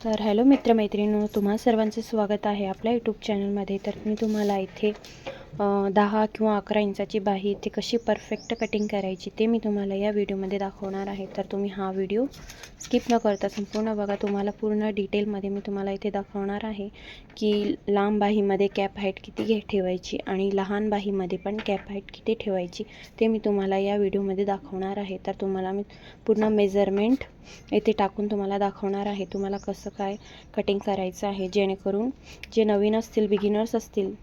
तर हॅलो मित्रमैत्रिणींनो, तुम्हा सर्वांचे स्वागत आहे आपल्या यूट्यूब चॅनलमध्ये. तर मी तुम्हाला इथे 10 किंवा 11 इंचाची बाही इथे कशी परफेक्ट कटिंग करायची ते मी तुम्हाला या व्हिडिओमध्ये दाखवणार आहे. तर तुम्ही हा व्हिडिओ स्किप न करता संपूर्ण बघा. तुम्हाला पूर्ण डिटेलमध्ये मी तुम्हाला इथे दाखवणार आहे की लांब बाहीमध्ये कॅप हाईट किती ठेवायची आणि लहान बाहीमध्ये पण कॅप हाईट किती ठेवायची ते मी तुम्हाला या व्हिडिओमध्ये दाखवणार आहे. तर तुम्हाला मी पूर्ण मेजरमेंट इथे टाकून तुम्हाला दाखवणार आहे तुम्हाला कसं काय कटिंग करायचं आहे, जेणेकरून जे नवीन असतील, बिगिनर्स असतील,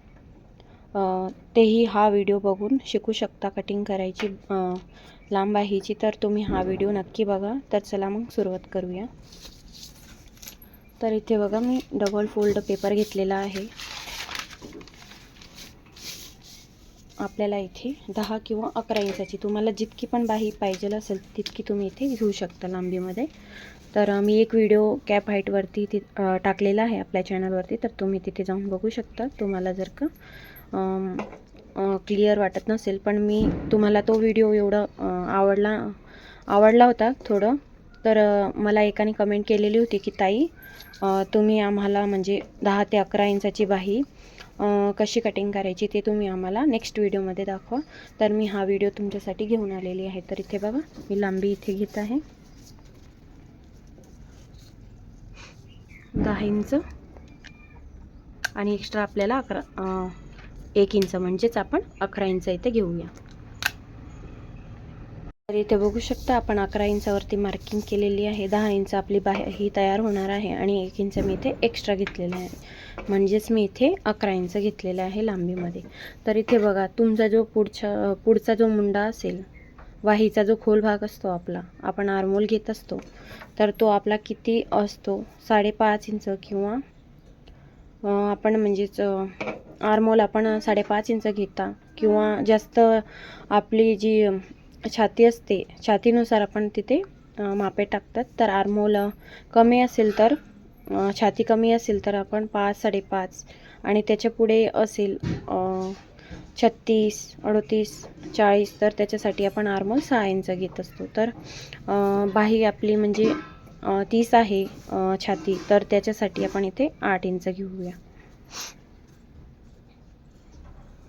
तेही हा व्हिडिओ बघून शिकू शकता कटिंग करायची लांब बाहीची. तर तुम्ही हा व्हिडिओ नक्की बघा. तर चला मग सुरुवात करूया. तर इथे बघा मी डबल फोल्ड पेपर घेतलेला आहे. आपल्याला इथे 10 किंवा 11 इंचाची तुम्हाला जितकी पण बाही पाहिजे असेल तितकी तुम्ही इथे घेऊ शकता लांबीमध्ये. तर मी एक व्हिडिओ कॅप हाईटवरती टाकलेला आहे आपल्या चॅनलवरती, तर तुम्ही तिथे जाऊन बघू शकता. तुम्हाला जर का क्लिअर वाटत नसेल, पण मी तुम्हाला तो व्हिडिओ एवढा आवडला होता थोडं. तर मला एकाने कमेंट केलेली होती की ताई तुम्ही आम्हाला म्हणजे 10 ते 11 इंचाची बाही कशी कटिंग करायची ते तुम्ही आम्हाला नेक्स्ट व्हिडिओमध्ये दाखवा. तर मी हा व्हिडिओ तुमच्यासाठी घेऊन आलेली आहे. तर इथे बघा मी लांबी इथे घेत आहे 10 इंच आणि एक्स्ट्रा आपल्याला 1 इंच म्हणजेच आपण 11 इंच इथे घेऊया. तर इथे बघू शकता आपण 11 इंचावरती मार्किंग केलेली आहे. 10 इंच आपली बाही तयार होणार आहे आणि 1 इंच मी इथे एक्स्ट्रा घेतलेला आहे, म्हणजेच मी इथे 11 इंच घेतलेला आहे लांबीमध्ये. तर इथे बघा तुमचा जो पुढचा जो मुंडा असेल, वाहीचा जो खोल भाग असतो आपला, आपण आर्मोल घेत असतो, तर तो आपला किती असतो 5.5 इंच किंवा आपण म्हणजेच आर्मोल आपण 5.5 इंच घेता किंवा जास्त आपली जी छाती असते छातीनुसार आपण तिथे मापे टाकतात. तर आर्मोल कमी असेल तर छाती कमी असेल तर आपण 5, 5.5 आणि त्याच्या पुढे असेल 36, 38, 40 तर त्याच्यासाठी आपण आर्मोल 6 इंच घेत असतो. तर बाही आपली म्हणजे 30 आहे छाती, तर त्याच्यासाठी आपण इथे 8 इंच घेऊया.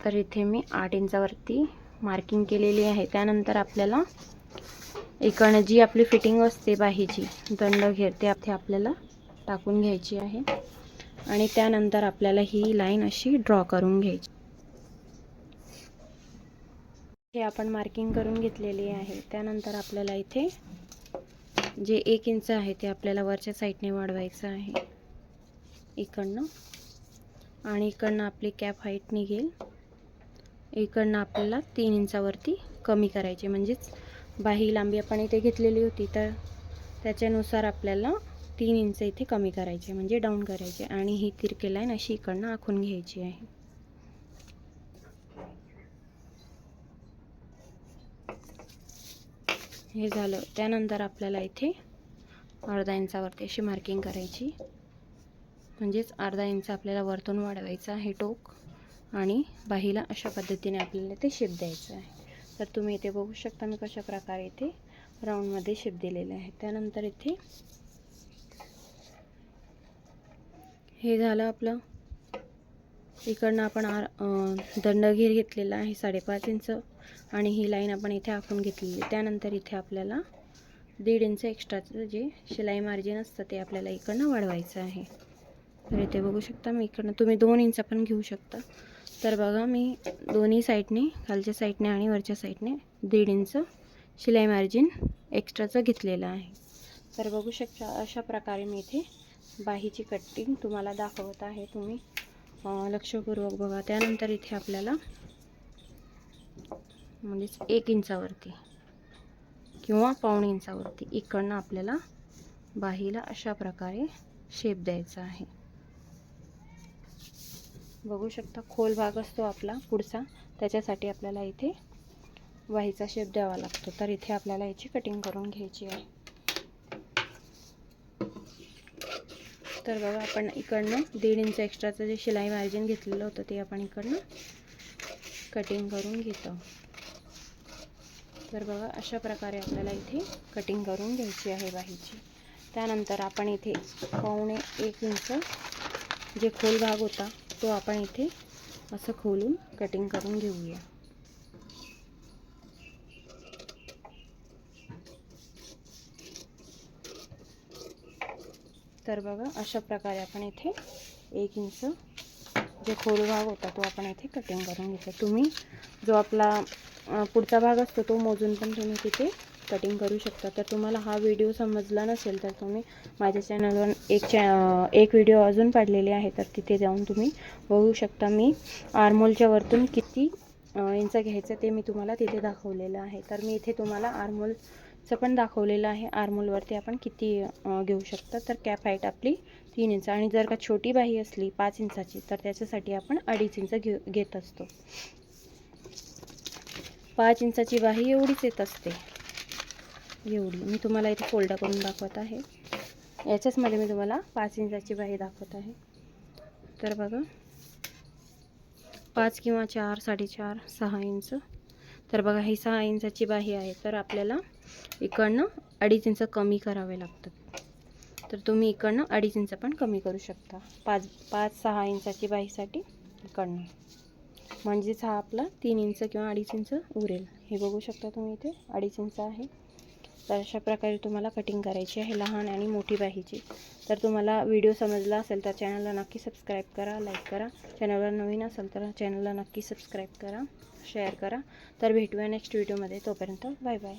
तर इथे मी 8 इंचावरती मार्किंग केलेली आहे. त्यानंतर आपल्याला इकडनं जी आपली फिटिंग असते बाहीची दंड घेर ते आपल्याला टाकून घ्यायची आहे आणि त्यानंतर आपल्याला ही लाईन अशी ड्रॉ करून घ्यायची. हे आपण मार्किंग करून घेतलेली आहे. त्यानंतर आपल्याला इथे जे 1 इंच आहे ते आपल्याला वरच्या साईडने वाढवायचं आहे इकडनं, आणि इकडनं आपली कॅप हाईट निघेल. इकडनं आपल्याला 3 इंचावरती कमी करायचे, म्हणजेच बाही लांबी आपण इथे घेतलेली होती तर त्याच्यानुसार आपल्याला 3 इंच इथे कमी करायचे, म्हणजे डाऊन करायचे, आणि ही तिरकी लाईन अशी इकडनं आखून घ्यायची आहे. हे झालं. त्यानंतर आपल्याला इथे अर्धा इंचावरती अशी मार्किंग करायची, म्हणजेच अर्धा इंच आपल्याला वरतून वाढवायचं आहे टोक, आणि बाहीला अशा पद्धतीने आपल्याला ते शेप द्यायचं आहे. तर तुम्ही इथे बघू शकता मी कशा प्रकारे इथे राऊंडमध्ये शेप दिलेले आहे. त्यानंतर इथे हे झालं आपलं. इकडनं आपण दंडघेर घेतलेला आहे 5.5 इंच आणि ही लाईन आपण इथे आखून घेतलेली. त्यानंतर इथे आपल्याला 1.5 इंच एक्स्ट्राचं जे शिलाई मार्जिन असतं ते आपल्याला इकडनं वाढवायचं आहे. तर इथे बघू शकता मी इकडनं, तुम्ही 2 इंच पण घेऊ शकता. तर बघा मी दोन्ही साईडने, खालच्या साईडने आणि वरच्या साईडने 1.5 इंच शिलाई मार्जिन एक्स्ट्राचं घेतलेलं आहे. तर बघू शकता अशा प्रकारे मी इथे बाहीची कटिंग तुम्हाला दाखवत आहे. तुम्ही लक्षपूर्वक बघा. त्यानंतर इथे आपल्याला म्हणजेच 1 इंचावरती किंवा 1.25 इंचावरती इकडनं आपल्याला बाहीला अशा प्रकारे शेप द्यायचा आहे. बघू शकता खोल भाग असतो आपला पुढचा, त्याच्यासाठी आपल्याला इथे बाहीचा शेप द्यावा लागतो. तर इथे आपल्याला याची कटिंग करून घ्यायची आहे. तर बघा आपण इकडनं 1.5 इंच एक्स्ट्राचं जे शिलाई मार्जिन घेतलेलं होतं ते आपण इकडनं कटिंग करून घेतो. तर बघा अशा प्रकारे आपल्याला इथे कटिंग करून घ्यायची आहे बाहीची. त्यानंतर आपण इथे 1.25 इंच जे खोल भाग होता तो आपण इथे असं खोलून कटिंग करून घेऊया. तर बघा अशा प्रकारे आपण इथे 1 इंच जे खोल भाग होता तो आपण इथे कटिंग करून घेतला. तुम्ही जो आपला पुढचा भाग असतो तो मोजून पण तुम्ही तिथे कटिंग करू शकता. तर तुम्हाला हा व्हिडिओ समजला नसेल तर तुम्ही माझ्या चॅनलवर एक व्हिडिओ अजून पाडलेले आहे, तर तिथे जाऊन तुम्ही बघू शकता. मी आर्महोलच्या वरतून किती इंच घ्यायचं ते मी तुम्हाला तिथे दाखवलेलं आहे. तर मी इथे तुम्हाला आर्महोलचं पण दाखवलेलं आहे. आर्महोलवरती आपण किती घेऊ शकता. तर कॅप हाईट आपली 3 इंच आणि जर का छोटी बाही असली 5 इंचाची तर त्याच्यासाठी आपण 2.5 इंच घेत असतो. 5 इंचाची बाही एवढीच येत असते. एवढी मी तुम्हाला इथे फोल्ड करून दाखवत आहे. याच्याचमध्ये मी तुम्हाला 5 इंचाची बाही दाखवत आहे. तर बघा 5 किंवा 4, 4.5, 6 इंच. तर बघा ही 6 इंचाची बाही आहे. तर आपल्याला इकडनं 2.5 इंच कमी करावे लागतात. तर तुम्ही इकडनं 2.5 इंच पण कमी करू शकता. 5-6 इंचाची बाहीसाठी इकडनं, म्हणजेच हा आपला 3 इंच किंवा 2.5 इंच उरेल. हे बघू शकता तुम्ही इथे 2.5 इंच आहे. तर अशा प्रकारे तुम्हाला कटिंग करायची आहे लहान आणि मोठी बाहीची. तर तुम्हाला व्हिडिओ समजला असेल तर चॅनलला नक्की सबस्क्राईब करा, लाईक करा. चॅनलवर नवीन असेल तर चॅनलला नक्की सबस्क्राईब करा, शेअर करा. तर भेटूया नेक्स्ट व्हिडिओमध्ये. तोपर्यंत बाय बाय.